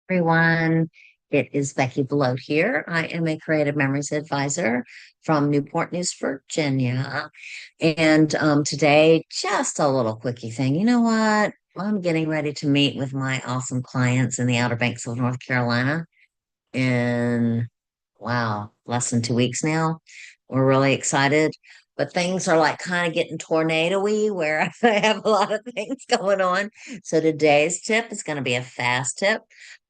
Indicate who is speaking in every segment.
Speaker 1: Everyone. It is Beckie Belote here. I am a creative memories advisor from Newport News, Virginia. And today, just a little quickie thing. You know what? I'm getting ready to meet with my awesome clients in the Outer Banks of North Carolina in, wow, less than 2 weeks now. We're really excited, but things are like kind of getting tornado-y where I have a lot of things going on. So today's tip is going to be a fast tip.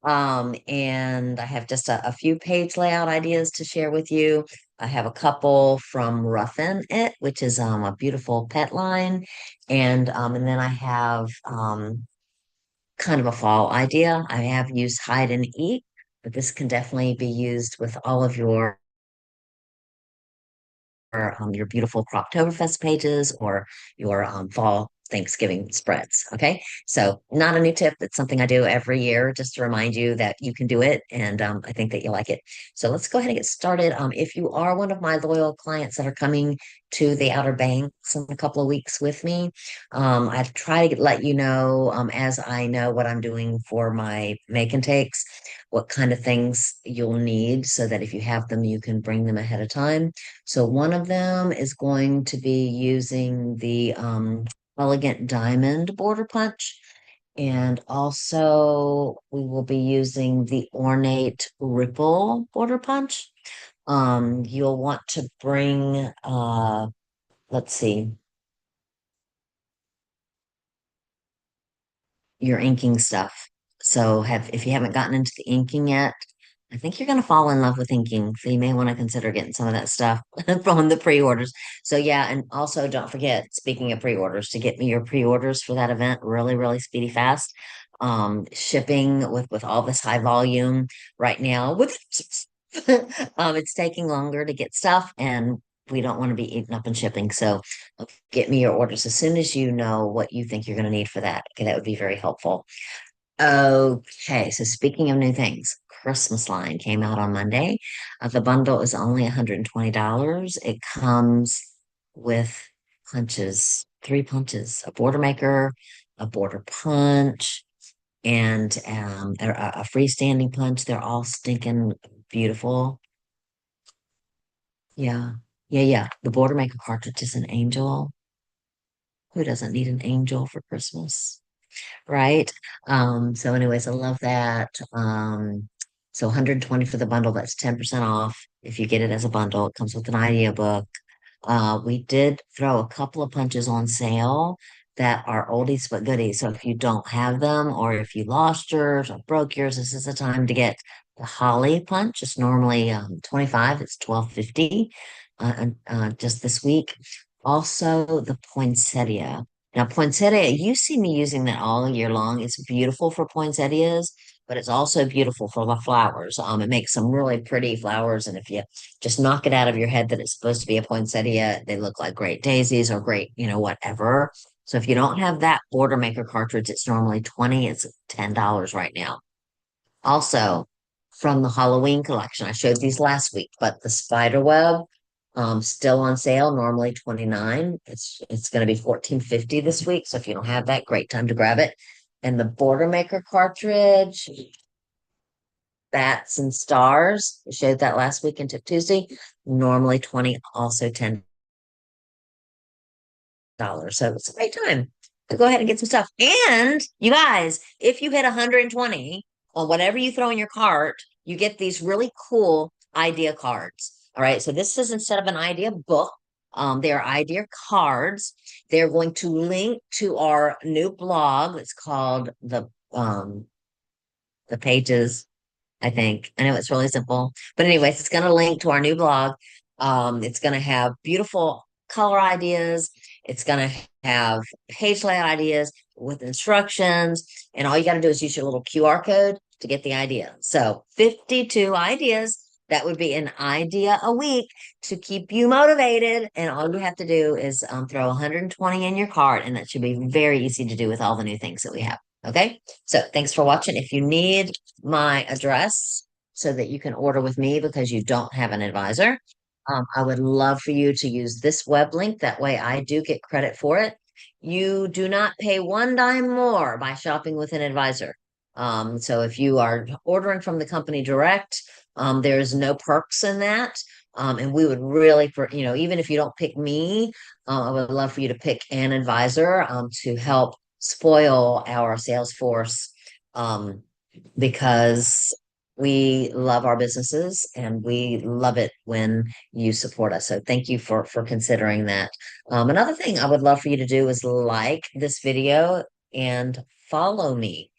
Speaker 1: And I have just a few page layout ideas to share with you. I have a couple from Ruffin It, which is a beautiful pet line. And then I have kind of a fall idea. I have used hide and eat, but this can definitely be used with all of your beautiful Croptoberfest pages or your fall Thanksgiving spreads. Okay. So not a new tip. It's something I do every year just to remind you that you can do it. And I think that you'll like it. So let's go ahead and get started. If you are one of my loyal clients that are coming to the Outer Banks in a couple of weeks with me, I try to let you know as I know what I'm doing for my make and takes, what kind of things you'll need so that if you have them, you can bring them ahead of time. So one of them is going to be using the Elegant Diamond Border Punch. And also we will be using the Ornate Ripple Border Punch. You'll want to bring, let's see, your inking stuff. So if you haven't gotten into the inking yet, I think you're going to fall in love with inking. So you may want to consider getting some of that stuff from the pre-orders. So yeah, and also don't forget, speaking of pre-orders, to get me your pre-orders for that event really, really speedy fast. Shipping with all this high volume right now with it's taking longer to get stuff and we don't want to be eaten up in shipping. So get me your orders as soon as you know what you think you're going to need for that. Okay, that would be very helpful. Okay, so speaking of new things, Christmas line came out on Monday. The bundle is only $120. It comes with punches, three punches, a border maker, a border punch, and a freestanding punch. They're all stinking beautiful. Yeah, yeah. The border maker cartridge is an angel. Who doesn't need an angel for Christmas? Right? So anyways, I love that. So 120 for the bundle, that's 10% off. If you get it as a bundle, it comes with an idea book. We did throw a couple of punches on sale that are oldies but goodies. So if you don't have them, or if you lost yours or broke yours, this is the time to get the Holly punch. It's normally 25, it's 12.50 just this week. Also the poinsettia. Now, poinsettia, you see me using that all year long. It's beautiful for poinsettias, but it's also beautiful for the flowers. It makes some really pretty flowers, and if you just knock it out of your head that it's supposed to be a poinsettia, they look like great daisies or great, whatever. So if you don't have that border maker cartridge, it's normally 20, it's $10 right now. Also, from the Halloween collection, I showed these last week, but the spider web, still on sale, normally 29. It's going to be 14.50 this week. So if you don't have that, great time to grab it. And the border maker cartridge, bats and stars, I showed that last week in Tip Tuesday, normally 20, also $10. So it's a great time to go ahead and get some stuff. And you guys, if you hit 120 on whatever you throw in your cart, you get these really cool idea cards. All right. So this is instead of an idea book, they're idea cards. They're going to link to our new blog. It's called the pages, I think. I know it's really simple. But anyways, it's going to link to our new blog. It's going to have beautiful color ideas. It's going to have page layout ideas with instructions. And all you got to do is use your little QR code to get the idea. So 52 ideas. That would be an idea a week to keep you motivated. And all you have to do is throw 120 in your cart, and that should be very easy to do with all the new things that we have. Okay. So thanks for watching. If you need my address so that you can order with me because you don't have an advisor, I would love for you to use this web link. That way I do get credit for it. You do not pay one dime more by shopping with an advisor. So if you are ordering from the company direct, there's no perks in that. And we would really, for even if you don't pick me, I would love for you to pick an advisor to help spoil our sales force because we love our businesses and we love it when you support us. So thank you for considering that. Another thing I would love for you to do is like this video and follow me.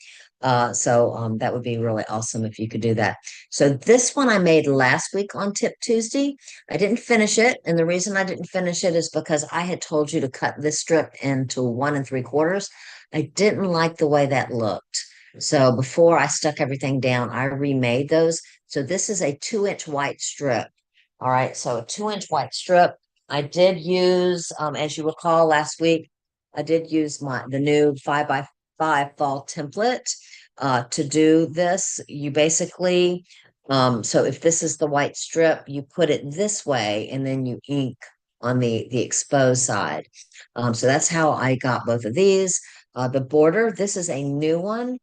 Speaker 1: That would be really awesome if you could do that. So this one I made last week on Tip Tuesday. I didn't finish it, and the reason I didn't finish it is because I had told you to cut this strip into 1 3/4. I didn't like the way that looked. So before I stuck everything down, I remade those. So this is a 2 inch white strip. All right, so a 2 inch white strip. I did use, as you recall last week, I did use the new 5x5 fall template to do this. You basically, so if this is the white strip, you put it this way and then you ink on the exposed side. So that's how I got both of these. The border, this is a new one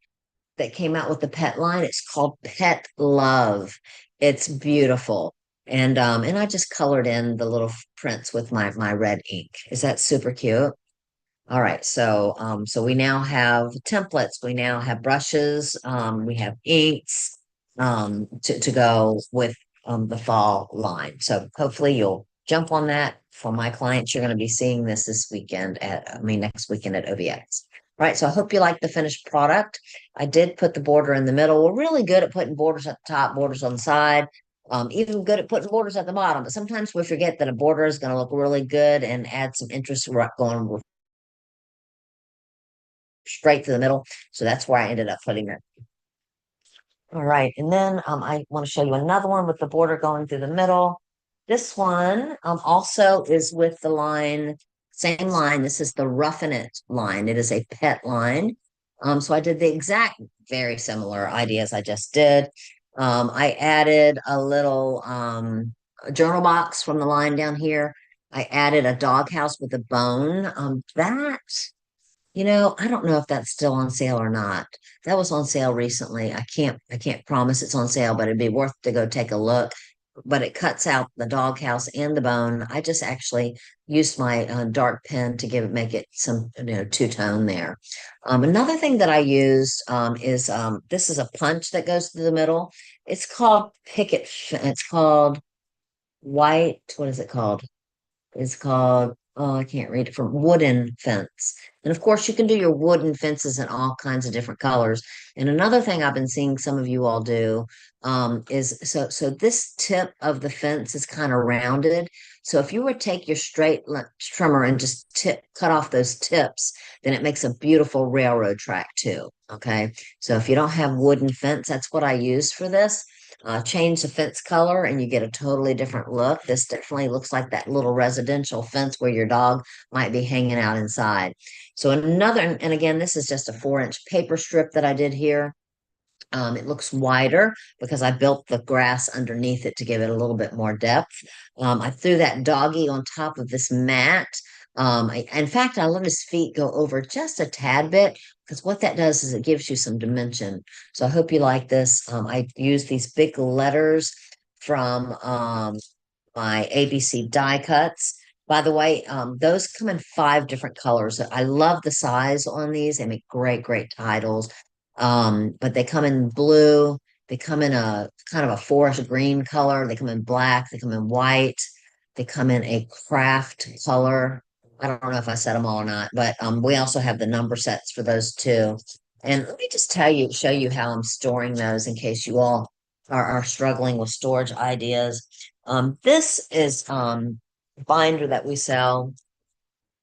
Speaker 1: that came out with the pet line. It's called Pet Love. It's beautiful. And I just colored in the little prints with my red ink. Is that super cute? All right, so we now have templates, we now have brushes, we have inks to go with the fall line. So hopefully you'll jump on that. For my clients, you're going to be seeing this weekend next weekend at OBX. All right, so I hope you like the finished product. I did put the border in the middle. We're really good at putting borders at the top, borders on the side. Even good at putting borders at the bottom, but sometimes we forget that a border is going to look really good and add some interest going straight to the middle. So that's where I ended up putting it. All right. And then I want to show you another one with the border going through the middle. This one also is with the line, same line. This is the Roughing It line. It is a pet line. So I did the exact, very similar ideas I just did. I added a little journal box from the line down here. I added a doghouse with a bone. I don't know if that's still on sale or not. That was on sale recently. I can't promise it's on sale, but it'd be worth to go take a look. But it cuts out the doghouse and the bone. I just actually used my dark pen to make it some, two-tone there. Another thing that I used is this is a punch that goes through the middle. It's called It's called white. What is it called? Is called, oh, I can't read it, from Wooden Fence. And of course, you can do your wooden fences in all kinds of different colors. And another thing I've been seeing some of you all do is so this tip of the fence is kind of rounded. So if you were to take your trimmer and just cut off those tips, then it makes a beautiful railroad track too. Okay. So if you don't have wooden fence, that's what I use for this. Change the fence color and you get a totally different look. This definitely looks like that little residential fence where your dog might be hanging out inside. So and again, this is just a 4 inch paper strip that I did here. It looks wider because I built the grass underneath it to give it a little bit more depth. I threw that doggy on top of this mat. In fact, I let his feet go over just a tad bit because what that does is it gives you some dimension. So I hope you like this. I use these big letters from my ABC die cuts. By the way, those come in 5 different colors. I love the size on these. They make great, great titles. But they come in blue. They come in a kind of a forest green color. They come in black. They come in white. They come in a craft color. I don't know if I said them all or not, but we also have the number sets for those too. And let me just show you how I'm storing those in case you all are struggling with storage ideas. This is binder that we sell,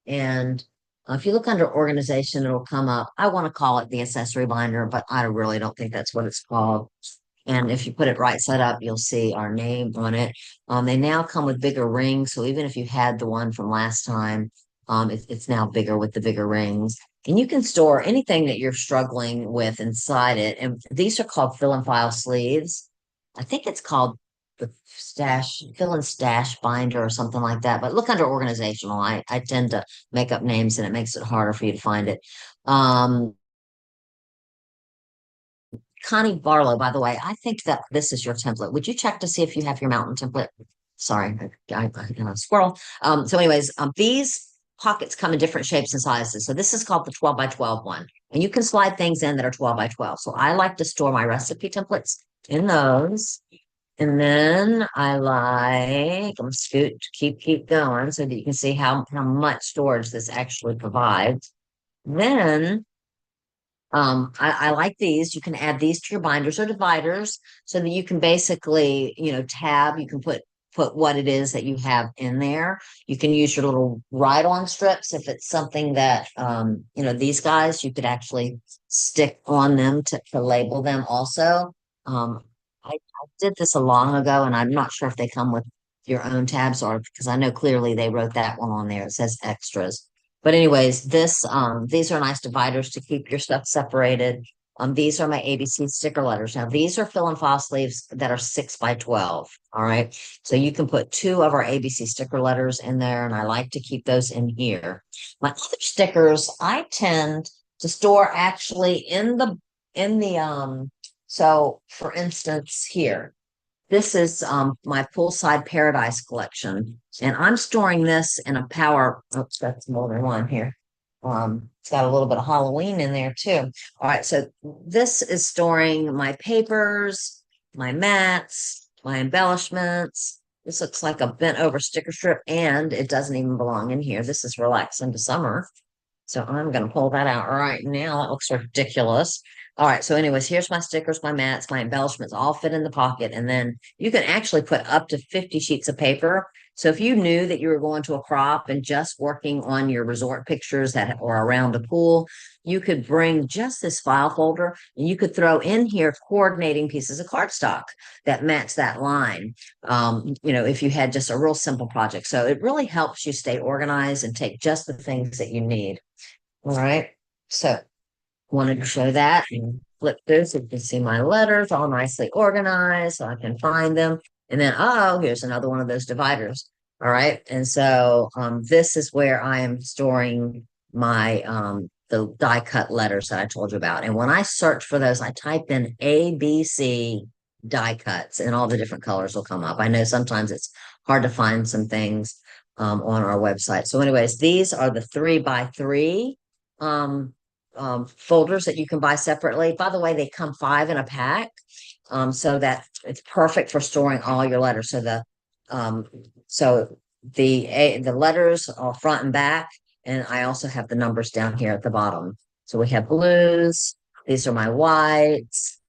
Speaker 1: and if you look under organization, it'll come up. I want to call it the accessory binder, but I really don't think that's what it's called. And if you put it right side up, you'll see our name on it. They now come with bigger rings. So even if you had the one from last time, it's now bigger with the bigger rings. And you can store anything that you're struggling with inside it. And these are called fill and file sleeves. I think it's called the fill and stash binder or something like that. But look under organizational. I tend to make up names and it makes it harder for you to find it. Um, Connie Barlow, by the way, I think that this is your template. Would you check to see if you have your mountain template? Sorry, squirrel. So anyways, these pockets come in different shapes and sizes. So this is called the 12 by 12 one. And you can slide things in that are 12 by 12. So I like to store my recipe templates in those. And then I'm gonna scoot, keep going so that you can see how much storage this actually provides. Then I like these. You can add these to your binders or dividers so that you can basically, tab, you can put what it is that you have in there. You can use your little ride-on strips if it's something that these guys you could actually stick on them to label them also. I did this a long ago and I'm not sure if they come with your own tabs or because I know clearly they wrote that one on there. It says extras. But anyways, these are nice dividers to keep your stuff separated. These are my ABC sticker letters. Now these are fill and file sleeves that are 6 by 12. All right. So you can put two of our ABC sticker letters in there, and I like to keep those in here. My other stickers, I tend to store actually in the so for instance, here. This is my poolside paradise collection, and I'm storing this in a power. Oops, that's more than one here. It's got a little bit of Halloween in there too. All right, so this is storing my papers, my mats, my embellishments. This looks like a bent over sticker strip, and it doesn't even belong in here. This is relax into summer. So I'm going to pull that out right now. That looks ridiculous. All right. So anyways, here's my stickers, my mats, my embellishments all fit in the pocket. And then you can actually put up to 50 sheets of paper. So if you knew that you were going to a crop and just working on your resort pictures that or around a pool, you could bring just this file folder and you could throw in here coordinating pieces of cardstock that match that line. If you had just a real simple project. So it really helps you stay organized and take just the things that you need. All right. So wanted to show that and flip through so you can see my letters all nicely organized so I can find them. And then, oh, here's another one of those dividers. All right. And so this is where I am storing my the die cut letters that I told you about. And when I search for those, I type in ABC die cuts and all the different colors will come up. I know sometimes it's hard to find some things on our website. So anyways, these are the 3 by 3 um, folders that you can buy separately. By the way, they come 5 in a pack, so that it's perfect for storing all your letters. Um, so the letters are front and back, and I also have the numbers down here at the bottom. So we have blues. These are my whites.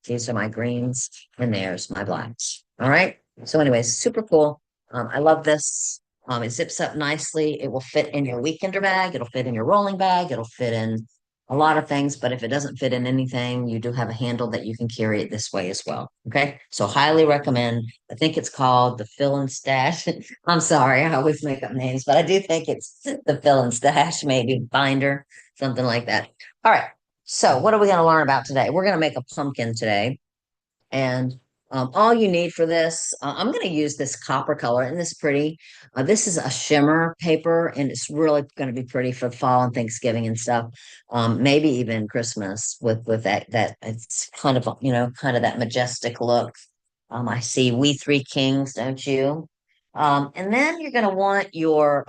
Speaker 1: These are my greens, and there's my blacks. All right. So, anyways, super cool. I love this. It zips up nicely. It will fit in your weekender bag. It'll fit in your rolling bag. It'll fit in a lot of things. But if it doesn't fit in anything, you do have a handle that you can carry it this way as well. Okay. So, highly recommend. I think it's called the Fill and Stash. I'm sorry, I always make up names, but I do think it's the Fill and Stash, maybe binder, something like that. All right. So, what are we going to learn about today? We're going to make a pumpkin today. And all you need for this, I'm going to use this copper color. And this is pretty. This is a shimmer paper, and it's really going to be pretty for fall and Thanksgiving and stuff. Maybe even Christmas with that it's kind of that majestic look. I see We Three Kings, don't you? And then you're going to want your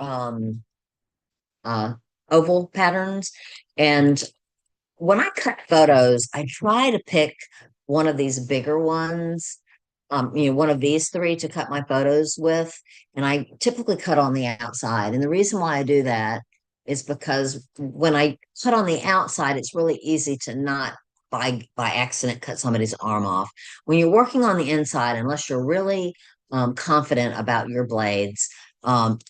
Speaker 1: uh, oval patterns. And when I cut photos, I try to pick one of these bigger ones, one of these three to cut my photos with. And I typically cut on the outside. And the reason why I do that is because when I cut on the outside, it's really easy to not by accident cut somebody's arm off. When you're working on the inside, unless you're really confident about your blades,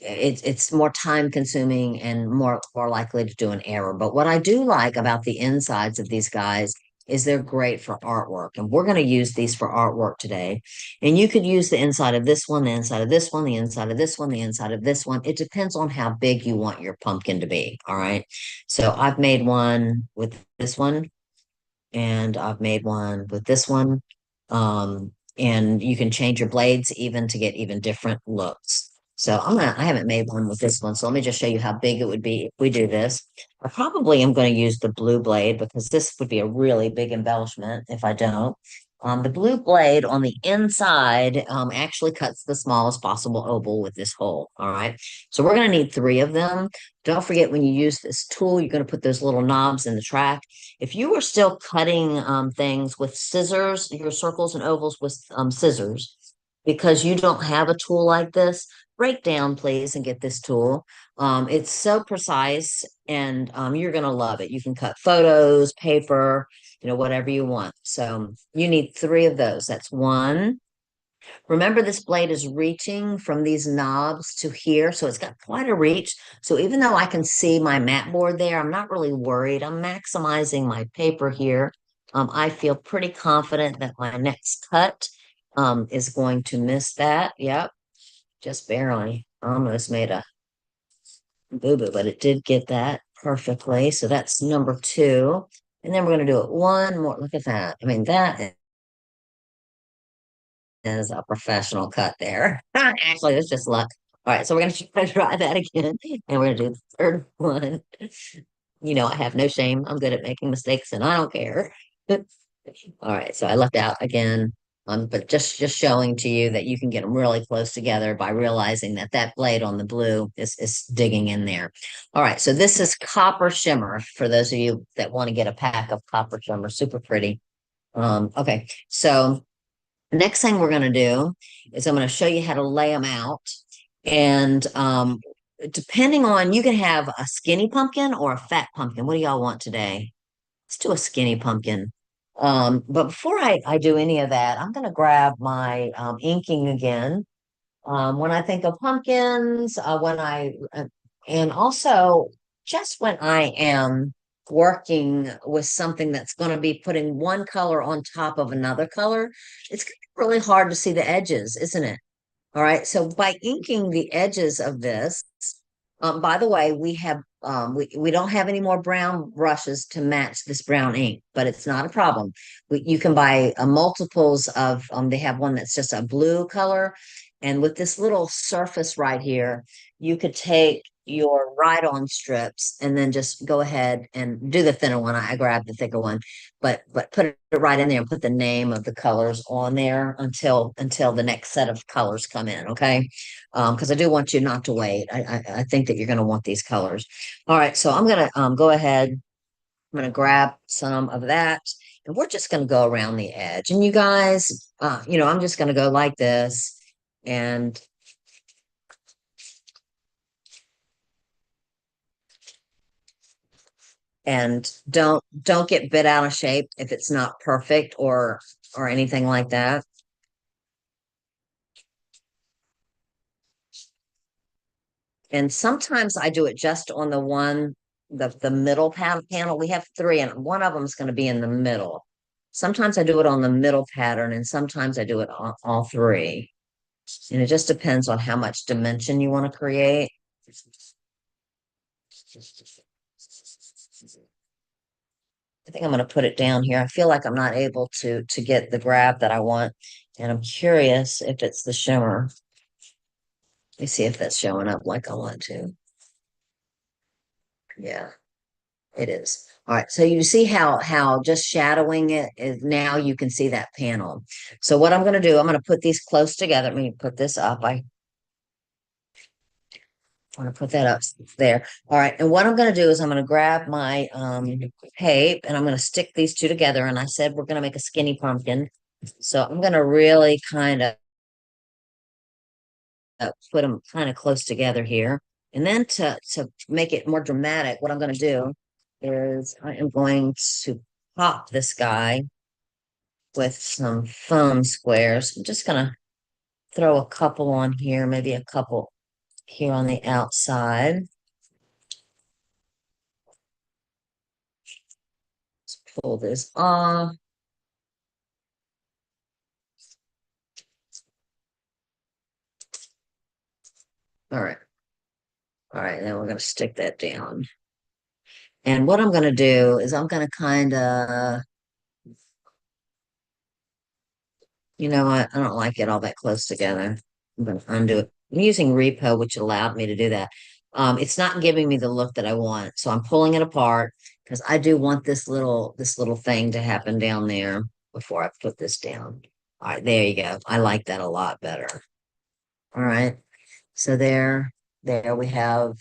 Speaker 1: it's more time consuming and more likely to do an error. But what I do like about the insides of these guys is they're great for artwork, and we're going to use these for artwork today. And you could use the inside of this one, the inside of this one, the inside of this one, the inside of this one. It depends on how big you want your pumpkin to be. All right. So I've made one with this one, and I've made one with this one. And you can change your blades even to get even different looks. So I haven't made one with this one. So let me just show you how big it would be if we do this. I probably am going to use the blue blade because this would be a really big embellishment if I don't. The blue blade on the inside actually cuts the smallest possible oval with this hole. All right. So we're going to need three of them. Don't forget when you use this tool, you're going to put those little knobs in the track. If you were still cutting things with scissors, your circles and ovals with scissors, because you don't have a tool like this, break down, please, and get this tool. It's so precise and you're going to love it. You can cut photos, paper, whatever you want. So you need three of those. That's one. Remember, this blade is reaching from these knobs to here, so it's got quite a reach. So even though I can see my mat board there, I'm not really worried. I'm maximizing my paper here. I feel pretty confident that my next cut is going to miss that. Yep, just barely. Almost made a boo-boo, but it did get that perfectly. So that's number two. And then we're going to do it one more. Look at that. I mean, that is a professional cut there. Actually, it's just luck. All right, so we're gonna try that again, and we're gonna do the third one. I have no shame. I'm good at making mistakes, and I don't care. All right, so I left out again, but just showing to you that you can get them really close together by realizing that that blade on the blue is digging in there. All right, so this is copper shimmer for those of you that want to get a pack of copper shimmer, super pretty. Okay, so next thing we're going to do is I'm going to show you how to lay them out. And depending on, you can have a skinny pumpkin or a fat pumpkin. What do y'all want today? Let's do a skinny pumpkin. But before I do any of that, I'm going to grab my inking again. When I think of pumpkins, and also just when I am working with something that's going to be putting one color on top of another color, it's really hard to see the edges, isn't it? All right. So by inking the edges of this, by the way, we don't have any more brown brushes to match this brown ink, but it's not a problem. You can buy multiples of they have one that's just a blue color. And with this little surface right here, you could take your ride-on strips and then just go ahead and do the thinner one. I grabbed the thicker one, but put it right in there and put the name of the colors on there until the next set of colors come in. Okay. Because I do want you not to wait. I think that you're going to want these colors. All right, so I'm going to go ahead. I'm going to grab some of that, and we're just going to go around the edge. And you guys, I'm just going to go like this, and don't get bit out of shape if it's not perfect or anything like that. And sometimes I do it just on the middle panel. We have three, and one of them is going to be in the middle. Sometimes I do it on the middle pattern, and sometimes I do it on all three. And it just depends on how much dimension you want to create. I think I'm going to put it down here. I feel like I'm not able to get the grab that I want, and I'm curious if it's the shimmer. Let me see if that's showing up like I want to. Yeah. It is. All right. So you see how just shadowing it is now you can see that panel. So what I'm going to do, I'm going to put these close together. Let me put this up. I want to put that up there. All right. And what I'm going to do is I'm going to grab my tape and I'm going to stick these two together. And I said we're going to make a skinny pumpkin. So I'm going to really kind of put them kind of close together here. And then to make it more dramatic, what I'm going to do is I am going to pop this guy with some foam squares. I'm just going to throw a couple on here, maybe a couple here on the outside. Let's pull this off. All right. All right. Then we're going to stick that down. And what I'm going to do is I'm going to kind of, I don't like it all that close together. I'm going to undo it. I'm using repo, which allowed me to do that. It's not giving me the look that I want. So I'm pulling it apart because I do want this little thing to happen down there before I put this down. All right, there you go. I like that a lot better. All right. So there we have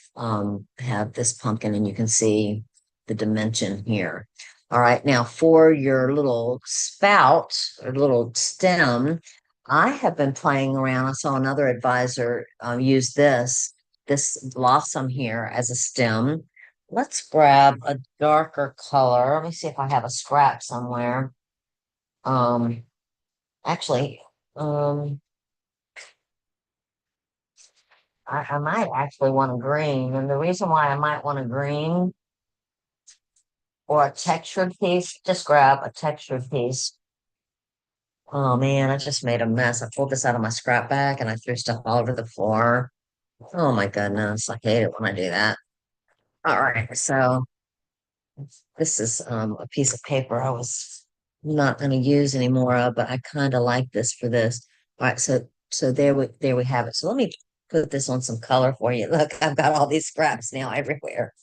Speaker 1: this pumpkin, and you can see the dimension here. All right, now for your little spout or little stem, I have been playing around. I saw another advisor use this blossom here as a stem. Let's grab a darker color. Let me see if I have a scrap somewhere. Um, actually, um, I might actually want a green. And the reason why I might want a green or a textured piece, just grab a textured piece. Oh man, I just made a mess. I pulled this out of my scrap bag and I threw stuff all over the floor. Oh my goodness, I hate it when I do that. All right, so this is a piece of paper I was not going to use anymore of, but I kind of like this for this. All right, so there we have it. So let me put this on some color for you. Look, I've got all these scraps now everywhere.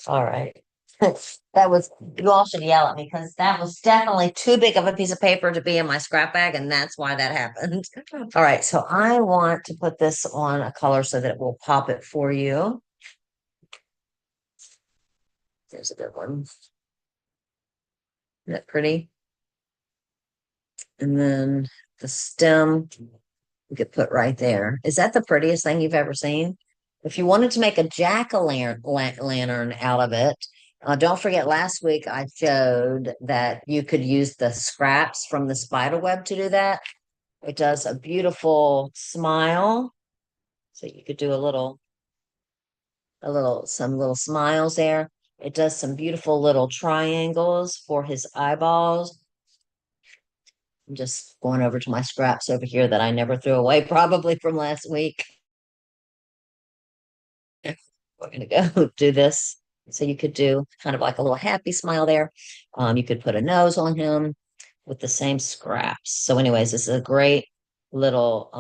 Speaker 1: All right. That was, you all should yell at me because that was definitely too big of a piece of paper to be in my scrap bag, and that's why that happened. All right, so I want to put this on a color so that it will pop it for you. There's a good one. Isn't that pretty? And then the stem we could put right there. Is that the prettiest thing you've ever seen? If you wanted to make a jack-o'-lantern out of it, don't forget last week I showed that you could use the scraps from the spider web to do that. It does a beautiful smile. So you could do some little smiles there. It does some beautiful little triangles for his eyeballs. I'm just going over to my scraps over here that I never threw away, probably from last week. We're gonna go do this. So you could do kind of like a little happy smile there. You could put a nose on him with the same scraps. So, anyways, this is a great little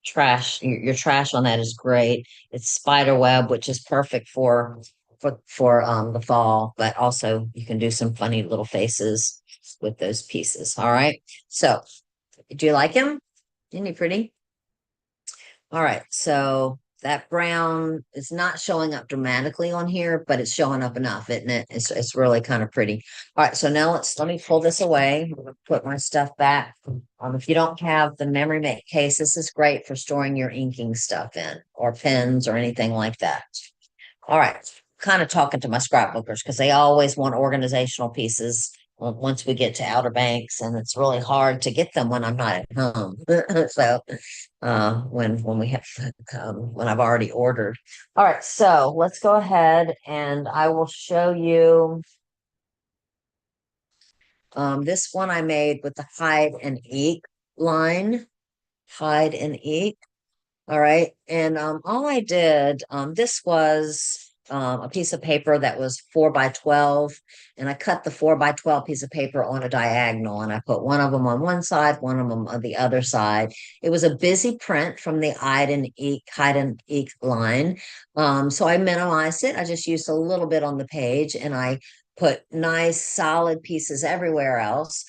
Speaker 1: trash. Your trash on that is great. It's spider web, which is perfect for the fall, but also you can do some funny little faces with those pieces. All right. So, do you like him? Isn't he pretty? All right, so that brown is not showing up dramatically on here, but it's showing up enough, isn't it? It's really kind of pretty. All right, so now let me pull this away. I'm gonna put my stuff back. If you don't have the memory make case, this is great for storing your inking stuff in or pens or anything like that. All right. Kind of talking to my scrapbookers because they always want organizational pieces once we get to Outer Banks, and it's really hard to get them when I'm not at home. So when we have when I've already ordered. All right, so let's go ahead and I will show you this one I made with the hide and eke line. Hide and eke. All right. And all I did, this was a piece of paper that was 4 by 12, and I cut the 4 by 12 piece of paper on a diagonal, and I put one of them on one side, one of them on the other side. It was a busy print from the hide and eke line. So I minimized it. I just used a little bit on the page, and I put nice solid pieces everywhere else.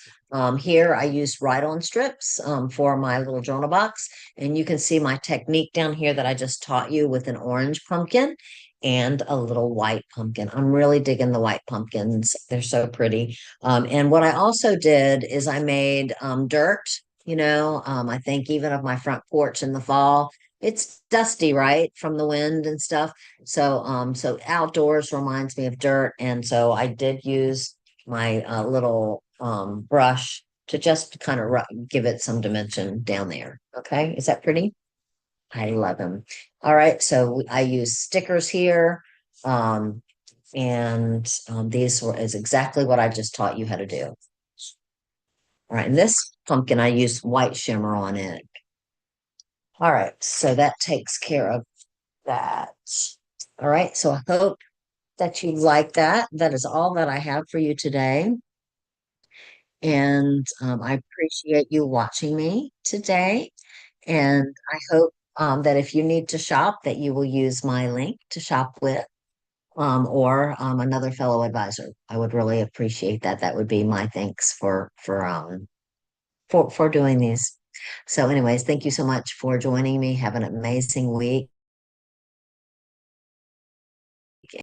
Speaker 1: Here I used write-on strips for my little journal box. And you can see my technique down here that I just taught you with an orange pumpkin and a little white pumpkin. I'm really digging the white pumpkins. They're so pretty. And what I also did is I made dirt, I think even of my front porch in the fall. It's dusty, right, from the wind and stuff. So outdoors reminds me of dirt. And so I did use my little brush to just kind of give it some dimension down there. Okay, is that pretty? I love them. All right, so I use stickers here. Um, and is exactly what I just taught you how to do. All right, and this pumpkin, I used white shimmer on it. All right, so that takes care of that. All right, so I hope that you like that. That is all that I have for you today. And I appreciate you watching me today. And I hope that if you need to shop, that you will use my link to shop with, or another fellow advisor. I would really appreciate that. That would be my thanks for doing these. So, anyways, thank you so much for joining me. Have an amazing week.